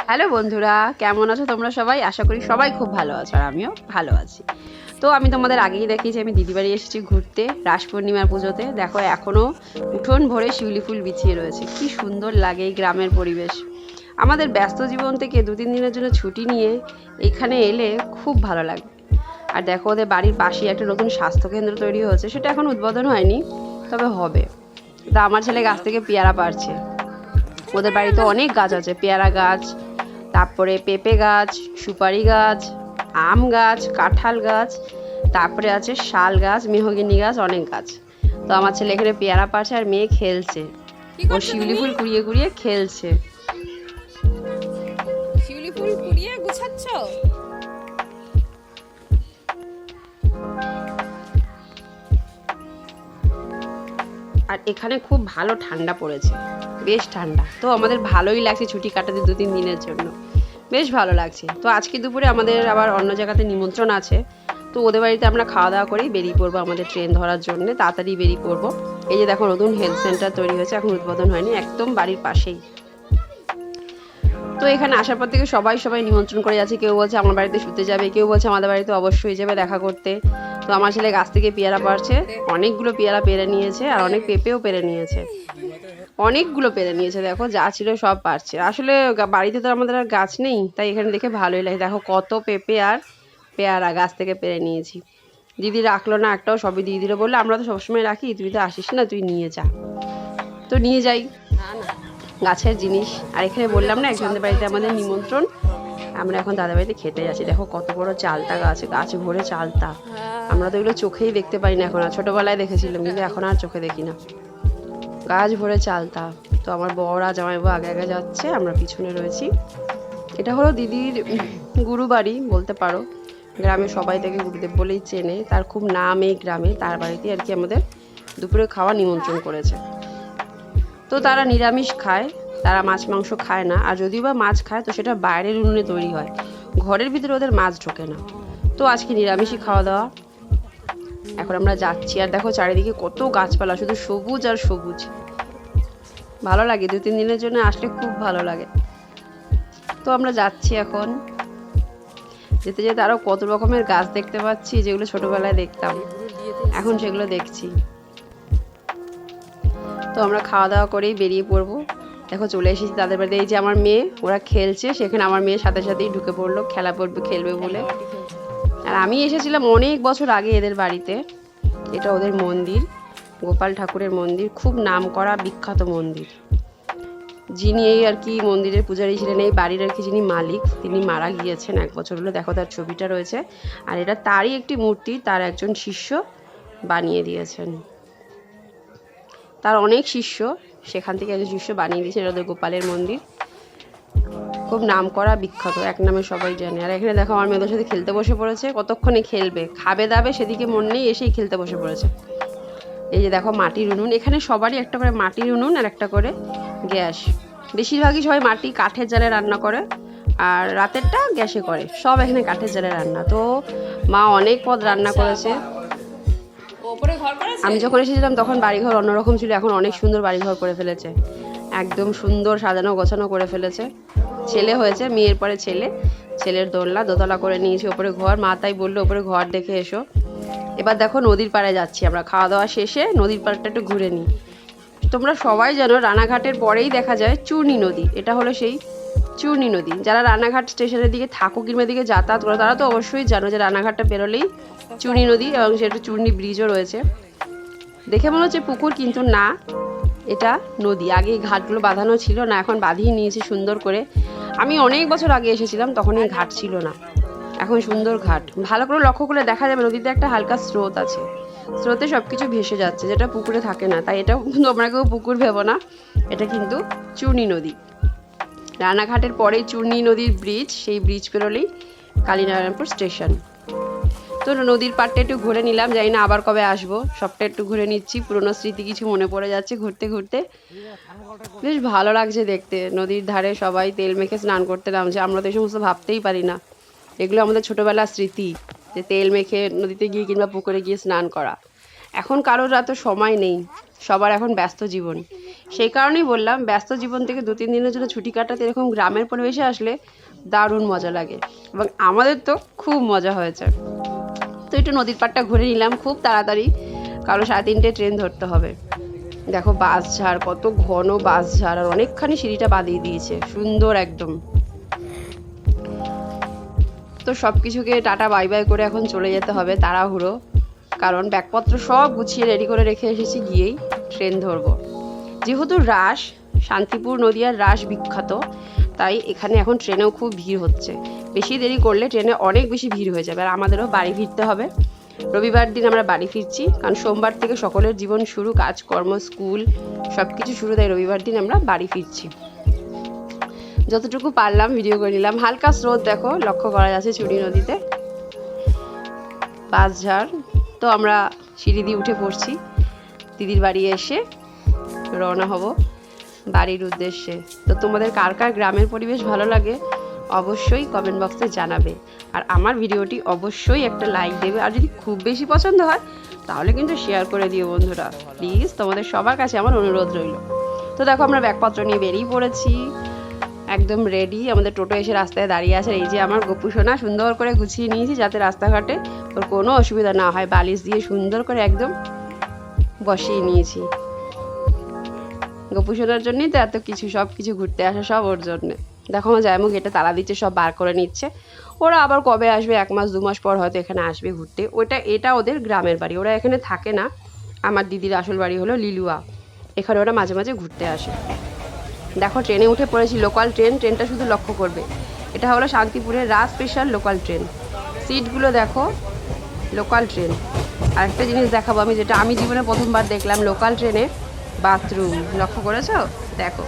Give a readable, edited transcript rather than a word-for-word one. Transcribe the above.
Hello বন্ধুরা, কেমন আছো তোমরা সবাই? আশা করি সবাই খুব ভালো আছো আর আমিও ভালো আছি। তো আমি তোমাদের আগেই দেখিয়েছি আমি দিদি বাড়ি এসেছি ঘুরতে রাস পূর্ণিমার পুজোতে। দেখো এখনও উঠোন ভরে শিউলি ফুল বিছিয়ে রয়েছে, কি সুন্দর লাগে এই গ্রামের পরিবেশ। আমাদের ব্যস্ত জীবন থেকে 2-3 দিনের জন্য ছুটি নিয়ে এখানে এলে খুব ভালো লাগে। আর দেখো ওদের বাড়ির পাশেই একটা নতুন স্বাস্থ্যকেন্দ্র তৈরি হয়েছে, সেটা এখন উদ্বোধন হয়নি, তবে হবে। তা আমার ছেলে গাছ থেকে পেয়ারা পাড়ছে। ওদের বাড়িতে অনেক গাছ আছে, পেয়ারা গাছ, তারপরে পেঁপে গাছ, সুপারি গাছ, আম গাছ, কাঁঠাল গাছ, তারপরে আছে শাল গাছ, মেহগিনি গাছ, অনেক গাছ। তো আমার ছেলে এখানে পেয়ারা পাড়ছে আর মেয়ে খেলছে, ও শিউলি ফুল কুড়িয়ে কুড়িয়ে খেলছে। শিউলি ফুল কুড়িয়ে গুছাচ্ছ? আর এখানে খুব ভালো ঠান্ডা পড়েছে, বেশ ঠান্ডা। তো আমাদের ভালোই লাগছে ছুটি কাটাতে 2-3 দিনের জন্য, বেশ ভালো লাগছে। তো আজকে দুপুরে আমাদের আবার অন্য জায়গাতে নিমন্ত্রণ আছে, তো ওদের বাড়িতে আমরা খাওয়া দাওয়া করেই বেরিয়ে পড়বো আমাদের ট্রেন ধরার জন্য, তাড়াতাড়ি বেরিয়ে পড়বো। এই যে দেখো নতুন হেলথ সেন্টার তৈরি হয়েছে, এখন উদ্বোধন হয়নি, একদম বাড়ির পাশেই। তো এখানে আসার পর থেকে সবাই সবাই নিমন্ত্রণ করে যাচ্ছে, কেউ বলছে আমার বাড়িতে শুতে যাবে, কেউ বলছে আমাদের বাড়িতে অবশ্যই যাবে দেখা করতে। তো আমার ছেলে গাছ থেকে পেয়ারা পাড়ছে, অনেকগুলো পেয়ারা পেরে নিয়েছে আর অনেক পেঁপেও পেরে নিয়েছে, অনেকগুলো পেরে নিয়েছে। দেখো যা ছিল সব পারছে। আসলে বাড়িতে তো আমাদের আর গাছ নেই, তাই এখানে দেখে ভালোই লাগে। দেখো কত পেঁপে আর পেয়ারা গাছ থেকে পেরে নিয়েছি। দিদি রাখলো না একটাও, সবই দিদিরা বললো আমরা তো সবসময় রাখি, তুই তো আসিস না, তুই নিয়ে যা। তো নিয়ে যাই গাছের জিনিস। আর এখানে বললাম না একজনের বাড়িতে আমাদের নিমন্ত্রণ, আমরা এখন দাদা বাড়িতে খেতে যাচ্ছি। দেখো কত বড় চালতা গাছ, গাছ ভরে চালতা। আমরা তো এগুলো চোখেই দেখতে পাই না এখন, আর ছোটোবেলায় দেখেছিলাম, কিন্তু এখন আর চোখে দেখি না। গাছ ভরে চালতা। তো আমার বর আর জামাইবাবু আগে আগে যাচ্ছে, আমরা পিছনে রয়েছি। এটা হলো দিদির গুরু বাড়ি বলতে পারো, গ্রামে সবাই তাকে গুরুদেব বলেই চেনে, তার খুব নাম এই গ্রামে। তার বাড়িতে আর কি আমাদের দুপুরে খাওয়া নিমন্ত্রণ করেছে। তো তারা নিরামিষ খায়, তারা মাছ মাংস খায় না, আর যদিও বা মাছ খায় তো সেটা বাইরের উনুনে তৈরি হয়, ঘরের ভিতরে ওদের মাছ ঢোকে না। তো আজকে নিরামিষই খাওয়া দাওয়া। এখন আমরা যাচ্ছি, আর দেখো চারিদিকে কত গাছপালা, শুধু সবুজ আর সবুজ। ভালো লাগে, 2-3 দিনের জন্য আসলে খুব ভালো লাগে। তো আমরা যাচ্ছি এখন, যেতে যেতে আরো কত রকমের গাছ দেখতে পাচ্ছি, যেগুলো ছোটবেলায় দেখতাম, এখন সেগুলো দেখছি। তো আমরা খাওয়া দাওয়া করেই বেরিয়ে পড়বো। দেখো চলে এসেছি তাদের বাড়িতে। এই যে আমার মেয়ে, ওরা খেলছে, সেখানে আমার মেয়ের সাথে সাথেই ঢুকে পড়লো, খেলা পড়বে খেলবে বলে। আর আমি এসেছিলাম অনেক বছর আগে এদের বাড়িতে। এটা ওদের মন্দির, গোপাল ঠাকুরের মন্দির, খুব নাম করা বিখ্যাত মন্দির। যিনি এই আর কি মন্দিরের পূজারী ছিলেন, এই বাড়ির আর কি যিনি মালিক, তিনি মারা গিয়েছেন 1 বছর হলো। দেখো তার ছবিটা রয়েছে, আর এটা তারই একটি মূর্তি, তার একজন শিষ্য বানিয়ে দিয়েছেন। তার অনেক শিষ্য, সেখান থেকে একজন শিষ্য বানিয়ে দিয়েছে। এটা ওদের গোপালের মন্দির, খুব নাম করা বিখ্যাত, এক নামে সবাই জানে। আর এখানে দেখো আমার মেয়েদের সাথে খেলতে বসে পড়েছে, কতক্ষণে খেলবে, খাবে দাবে সেদিকে মন নেই, এসেই খেলতে বসে পড়েছে। এই যে দেখো মাটির উনুন, এখানে সবারই একটা করে মাটির উনুন আর একটা করে গ্যাস। বেশিরভাগই সবাই মাটি কাঠের জালে রান্না করে, আর রাতেরটা গ্যাসে করে, সব এখানে কাঠের জালে রান্না। তো মা অনেক পদ রান্না করেছে। আমি যখন এসেছিলাম তখন বাড়িঘর অন্যরকম ছিল, এখন অনেক সুন্দর বাড়িঘর করে ফেলেছে, একদম সুন্দর সাজানো গোছানো করে ফেলেছে। ছেলে হয়েছে, মেয়ের পরে ছেলে, ছেলের দোতলা করে নিয়েছি, ওপরে ঘর। মা তাই বললো ওপরে ঘর দেখে এসো। এবার দেখো নদীর পাড়ে যাচ্ছি আমরা, খাওয়া দাওয়া শেষে নদীর পাড়টা একটু ঘুরে নিই। তোমরা সবাই জানো রানাঘাটের পরেই দেখা যায় চূর্ণী নদী, এটা হলো সেই চূর্ণী নদী। যারা রানাঘাট স্টেশনের দিকে থাকো কিংবা দিকে যাতায়াত করো, তারা তো অবশ্যই জানো যে রানাঘাটটা বেরোলেই চূর্ণী নদী, এবং সেটা চূর্ণী ব্রিজও রয়েছে। দেখে মনে হচ্ছে পুকুর, কিন্তু না, এটা নদী। আগে এই ঘাটগুলো বাঁধানো ছিল না, এখন বাঁধিয়ে নিয়েছে সুন্দর করে। আমি অনেক বছর আগে এসেছিলাম, তখন এই ঘাট ছিল না, এখন সুন্দর ঘাট। ভালো করে লক্ষ্য করলে দেখা যাবে নদীতে একটা হালকা স্রোত আছে, স্রোতে সব কিছু ভেসে যাচ্ছে, যেটা পুকুরে থাকে না। তাই এটাও তোমরা কেউ পুকুর ভেবো না, এটা কিন্তু চূর্ণী নদী। রানাঘাটের পরেই চূর্ণী নদীর ব্রিজ, সেই ব্রিজ পেরোলেই কালীনারায়ণপুর স্টেশন। তো নদীর পাড়টা একটু ঘুরে নিলাম, জানি না আবার কবে আসবো, সবটা একটু ঘুরে নিচ্ছি, পুরোনো স্মৃতি কিছু মনে পড়ে যাচ্ছে ঘুরতে ঘুরতে। বেশ ভালো লাগছে দেখতে, নদীর ধারে সবাই তেল মেখে স্নান করতে নামছে। আমরা তো এই সমস্ত ভাবতেই পারি না, এগুলো আমাদের ছোটোবেলার স্মৃতি, যে তেল মেখে নদীতে গিয়ে কিংবা পুকুরে গিয়ে স্নান করা। এখন কারোর এত সময় নেই, সবার এখন ব্যস্ত জীবন, সেই কারণেই বললাম ব্যস্ত জীবন থেকে 2-3 দিনের জন্য ছুটি কাটাতে এরকম গ্রামের পরিবেশে আসলে দারুণ মজা লাগে, এবং আমাদের তো খুব মজা হয়েছে। তো একটু নদীর পাড়টা ঘুরে নিলাম খুব তাড়াতাড়ি, কারণ 3:30 ট্রেন ধরতে হবে। দেখো বাঁশঝাড়, কত ঘন বাঁশঝাড়, আর অনেকখানি সিঁড়িটা বাঁধিয়ে দিয়েছে, সুন্দর একদম। তো সব কিছুকে টাটা বাই বাই করে এখন চলে যেতে হবে তাড়াহুড়ো, কারণ ব্যাগপত্র সব গুছিয়ে রেডি করে রেখে এসেছি, গিয়েই ট্রেন ধরবো। যেহেতু রাস, শান্তিপুর নদিয়ার রাস বিখ্যাত, তাই এখানে এখন ট্রেনেও খুব ভিড় হচ্ছে। বেশি দেরি করলে ট্রেনে অনেক বেশি ভিড় হয়ে যাবে, আর আমাদেরও বাড়ি ফিরতে হবে। রবিবার দিন আমরা বাড়ি ফিরছি, কারণ সোমবার থেকে সকলের জীবন শুরু, কাজকর্ম, স্কুল সব কিছু শুরু, তাই রবিবার দিন আমরা বাড়ি ফিরছি। যতটুকু পারলাম ভিডিও করে নিলাম। হালকা স্রোত দেখো লক্ষ্য করা যাচ্ছে চুড়ি নদীতে, বাঁশঝাড়। তো আমরা সিঁড়ি দিয়ে উঠে পড়ছি, দিদির বাড়ি এসে রওনা হব বাড়ির উদ্দেশ্যে। তো তোমাদের কার কার গ্রামের পরিবেশ ভালো লাগে অবশ্যই কমেন্ট বক্সে জানাবে, আর আমার ভিডিওটি অবশ্যই একটা লাইক দেবে, আর যদি খুব বেশি পছন্দ হয় তাহলে কিন্তু শেয়ার করে দিও বন্ধুরা, প্লিজ। তোমাদের সবার কাছে আমার অনুরোধ রইল। তো দেখো আমরা ব্যাগপত্র নিয়ে বেরিয়ে পড়েছি, একদম রেডি। আমাদের টোটো এসে রাস্তায় দাঁড়িয়ে আছে। এই যে আমার গপু সোনা, সুন্দর করে গুছিয়ে নিয়েছি যাতে রাস্তাঘাটে ওর কোনো অসুবিধা না হয়, বালিশ দিয়ে সুন্দর করে একদম বসিয়ে নিয়েছি। গপু সোনার জন্যই তো এত কিছু, সব কিছু ঘুরতে আসা সব ওর জন্যে। দেখো আমার জায়মু গেটে তালা দিচ্ছে, সব বার করে নিচ্ছে। ওরা আবার কবে আসবে, 1 মাস 2 মাস পর হয়তো এখানে আসবে ঘুরতে। এটা ওদের গ্রামের বাড়ি, ওরা এখানে থাকে না। আমার দিদির আসল বাড়ি হলো লিলুয়া, এখানে ওরা মাঝে মাঝে ঘুরতে আসে। দেখো ট্রেনে উঠে পড়েছি, লোকাল ট্রেন। ট্রেনটা শুধু লক্ষ্য করবে, এটা হলো শান্তিপুরের রাজ স্পেশাল লোকাল ট্রেন। সিটগুলো দেখো, লোকাল ট্রেন। আর একটা জিনিস দেখাবো আমি, যেটা আমি জীবনে প্রথমবার দেখলাম, লোকাল ট্রেনে বাথরুম। লক্ষ্য করেছো? দেখো